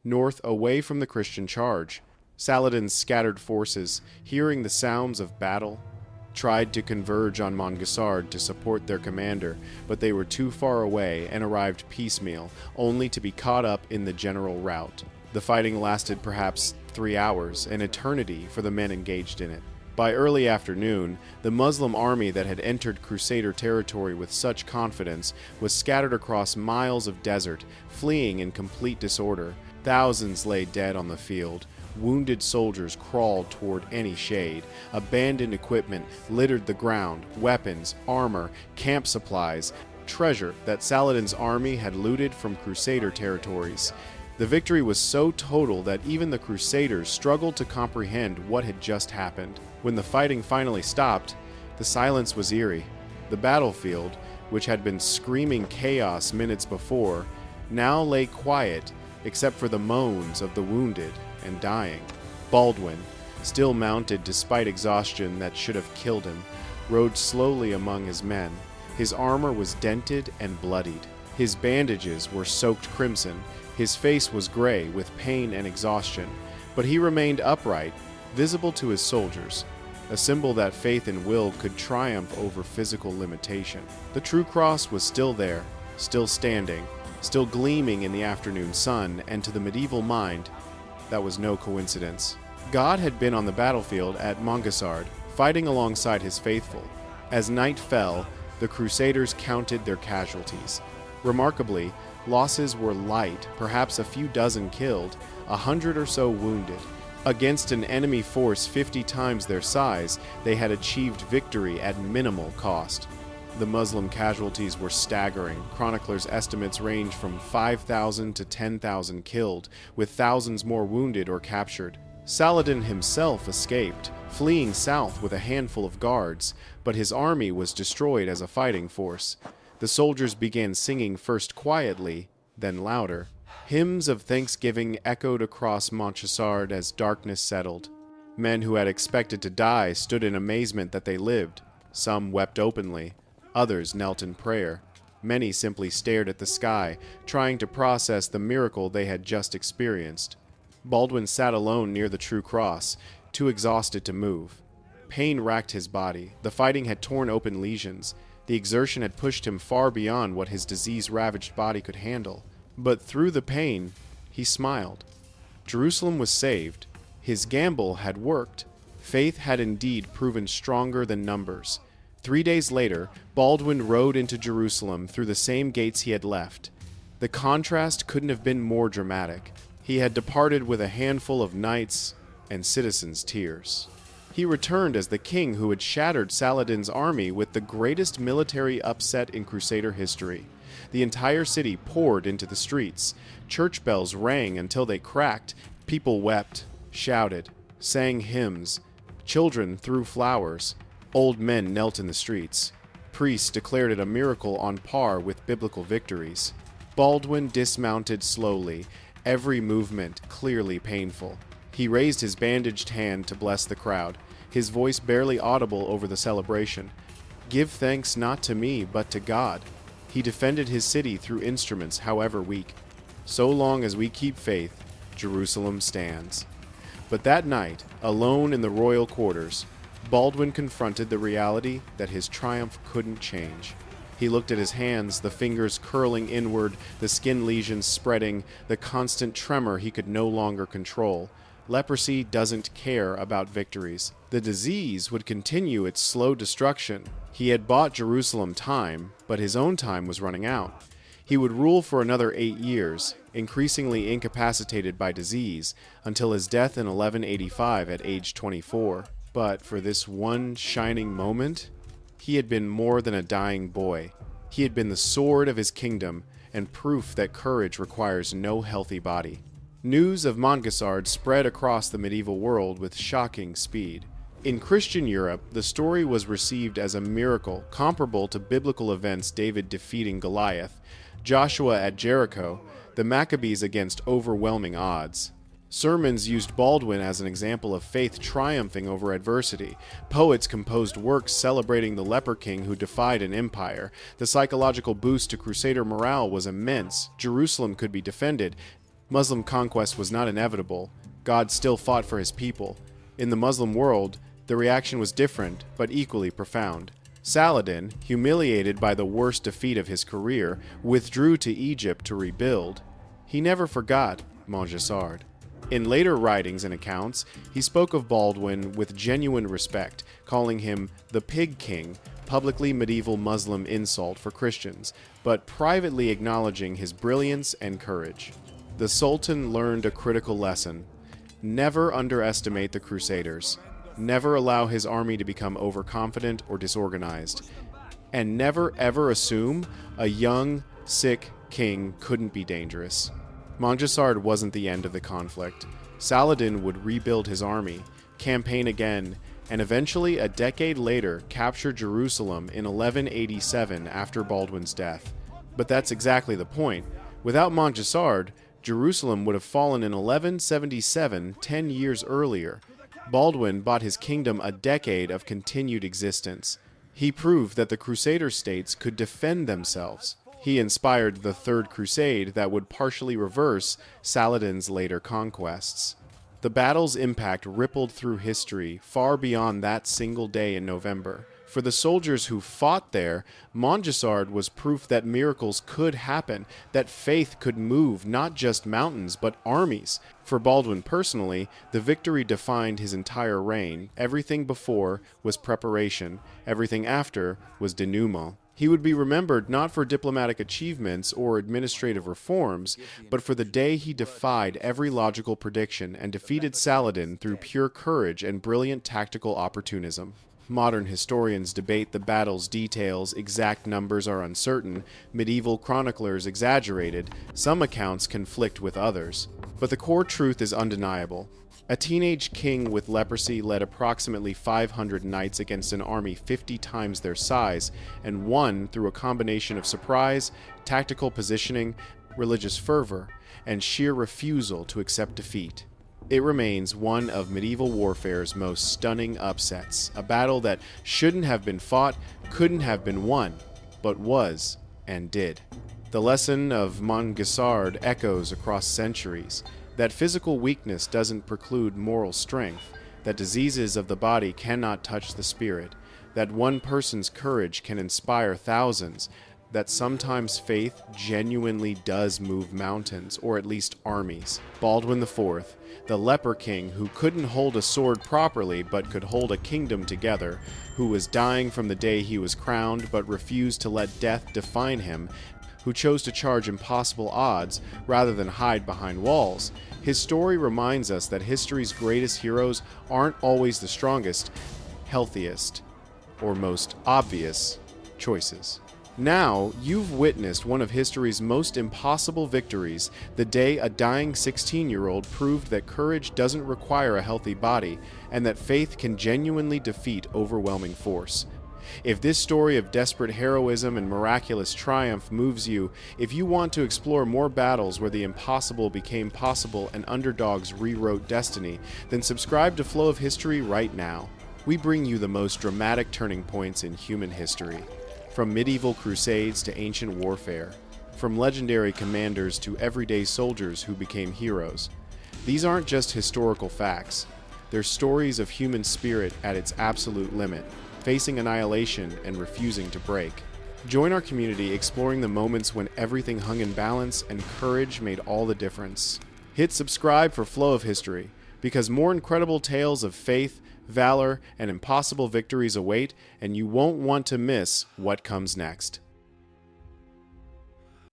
north away from the Christian charge. Saladin's scattered forces, hearing the sounds of battle, tried to converge on Montgisard to support their commander, but they were too far away and arrived piecemeal, only to be caught up in the general rout. The fighting lasted perhaps 3 hours, an eternity for the men engaged in it. By early afternoon, the Muslim army that had entered Crusader territory with such confidence was scattered across miles of desert, fleeing in complete disorder. Thousands lay dead on the field. Wounded soldiers crawled toward any shade. Abandoned equipment littered the ground, weapons, armor, camp supplies, treasure that Saladin's army had looted from Crusader territories. The victory was so total that even the Crusaders struggled to comprehend what had just happened. When the fighting finally stopped, the silence was eerie. The battlefield, which had been screaming chaos minutes before, now lay quiet except for the moans of the wounded and dying. Baldwin, still mounted despite exhaustion that should have killed him, rode slowly among his men. His armor was dented and bloodied. His bandages were soaked crimson. His face was gray with pain and exhaustion, but he remained upright, visible to his soldiers, a symbol that faith and will could triumph over physical limitation. The true cross was still there, still standing, still gleaming in the afternoon sun, and to the medieval mind, that was no coincidence. God had been on the battlefield at Montgisard, fighting alongside his faithful. As night fell, the Crusaders counted their casualties. Remarkably, losses were light, perhaps a few dozen killed, 100 or so wounded. Against an enemy force 50 times their size, they had achieved victory at minimal cost. The Muslim casualties were staggering. Chroniclers' estimates range from 5,000 to 10,000 killed, with thousands more wounded or captured. Saladin himself escaped, fleeing south with a handful of guards, but his army was destroyed as a fighting force. The soldiers began singing first quietly, then louder. Hymns of thanksgiving echoed across Montgisard as darkness settled. Men who had expected to die stood in amazement that they lived. Some wept openly. Others knelt in prayer. Many simply stared at the sky, trying to process the miracle they had just experienced. Baldwin sat alone near the true cross, too exhausted to move. Pain racked his body. The fighting had torn open lesions. The exertion had pushed him far beyond what his disease-ravaged body could handle. But through the pain, he smiled. Jerusalem was saved. His gamble had worked. Faith had indeed proven stronger than numbers. 3 days later, Baldwin rode into Jerusalem through the same gates he had left. The contrast couldn't have been more dramatic. He had departed with a handful of knights and citizens' tears. He returned as the king who had shattered Saladin's army with the greatest military upset in Crusader history. The entire city poured into the streets. Church bells rang until they cracked. People wept, shouted, sang hymns. Children threw flowers. Old men knelt in the streets. Priests declared it a miracle on par with biblical victories. Baldwin dismounted slowly, every movement clearly painful. He raised his bandaged hand to bless the crowd, his voice barely audible over the celebration. "Give thanks not to me, but to God." He defended his city through instruments, however weak. So long as we keep faith, Jerusalem stands. But that night, alone in the royal quarters, Baldwin confronted the reality that his triumph couldn't change. He looked at his hands, the fingers curling inward, the skin lesions spreading, the constant tremor he could no longer control. Leprosy doesn't care about victories. The disease would continue its slow destruction. He had bought Jerusalem time, but his own time was running out. He would rule for another 8 years, increasingly incapacitated by disease, until his death in 1185 at age 24. But for this one shining moment, he had been more than a dying boy. He had been the sword of his kingdom, and proof that courage requires no healthy body. News of Montgisard spread across the medieval world with shocking speed. In Christian Europe, the story was received as a miracle comparable to biblical events: David defeating Goliath, Joshua at Jericho, the Maccabees against overwhelming odds. Sermons used Baldwin as an example of faith triumphing over adversity. Poets composed works celebrating the leper king who defied an empire. The psychological boost to Crusader morale was immense. Jerusalem could be defended, Muslim conquest was not inevitable. God still fought for his people. In the Muslim world, the reaction was different, but equally profound. Saladin, humiliated by the worst defeat of his career, withdrew to Egypt to rebuild. He never forgot Montgisard. In later writings and accounts, he spoke of Baldwin with genuine respect, calling him the Pig King, publicly medieval Muslim insult for Christians, but privately acknowledging his brilliance and courage. The Sultan learned a critical lesson. Never underestimate the Crusaders. Never allow his army to become overconfident or disorganized. And never ever assume a young, sick king couldn't be dangerous. Montgisard wasn't the end of the conflict. Saladin would rebuild his army, campaign again, and eventually, a decade later, capture Jerusalem in 1187 after Baldwin's death. But that's exactly the point. Without Montgisard, Jerusalem would have fallen in 1177, 10 years earlier. Baldwin bought his kingdom a decade of continued existence. He proved that the Crusader states could defend themselves. He inspired the Third Crusade that would partially reverse Saladin's later conquests. The battle's impact rippled through history far beyond that single day in November. For the soldiers who fought there, Montgisard was proof that miracles could happen, that faith could move not just mountains, but armies. For Baldwin personally, the victory defined his entire reign. Everything before was preparation, everything after was denouement. He would be remembered not for diplomatic achievements or administrative reforms, but for the day he defied every logical prediction and defeated Saladin through pure courage and brilliant tactical opportunism. Modern historians debate the battle's details, exact numbers are uncertain, medieval chroniclers exaggerated, some accounts conflict with others. But the core truth is undeniable. A teenage king with leprosy led approximately 500 knights against an army 50 times their size, and won through a combination of surprise, tactical positioning, religious fervor, and sheer refusal to accept defeat. It remains one of medieval warfare's most stunning upsets, a battle that shouldn't have been fought, couldn't have been won, but was and did. The lesson of Montgisard echoes across centuries, that physical weakness doesn't preclude moral strength, that diseases of the body cannot touch the spirit, that one person's courage can inspire thousands, that sometimes faith genuinely does move mountains, or at least armies. Baldwin IV, the leper king who couldn't hold a sword properly but could hold a kingdom together, who was dying from the day he was crowned but refused to let death define him, who chose to charge impossible odds rather than hide behind walls. His story reminds us that history's greatest heroes aren't always the strongest, healthiest, or most obvious choices. Now, you've witnessed one of history's most impossible victories, the day a dying 16-year-old proved that courage doesn't require a healthy body, and that faith can genuinely defeat overwhelming force. If this story of desperate heroism and miraculous triumph moves you, if you want to explore more battles where the impossible became possible and underdogs rewrote destiny, then subscribe to Flow of History right now. We bring you the most dramatic turning points in human history. From medieval crusades to ancient warfare, from legendary commanders to everyday soldiers who became heroes. These aren't just historical facts. They're stories of human spirit at its absolute limit, facing annihilation and refusing to break. Join our community exploring the moments when everything hung in balance and courage made all the difference. Hit subscribe for Flow of History, because more incredible tales of faith, valor, and impossible victories await, and you won't want to miss what comes next.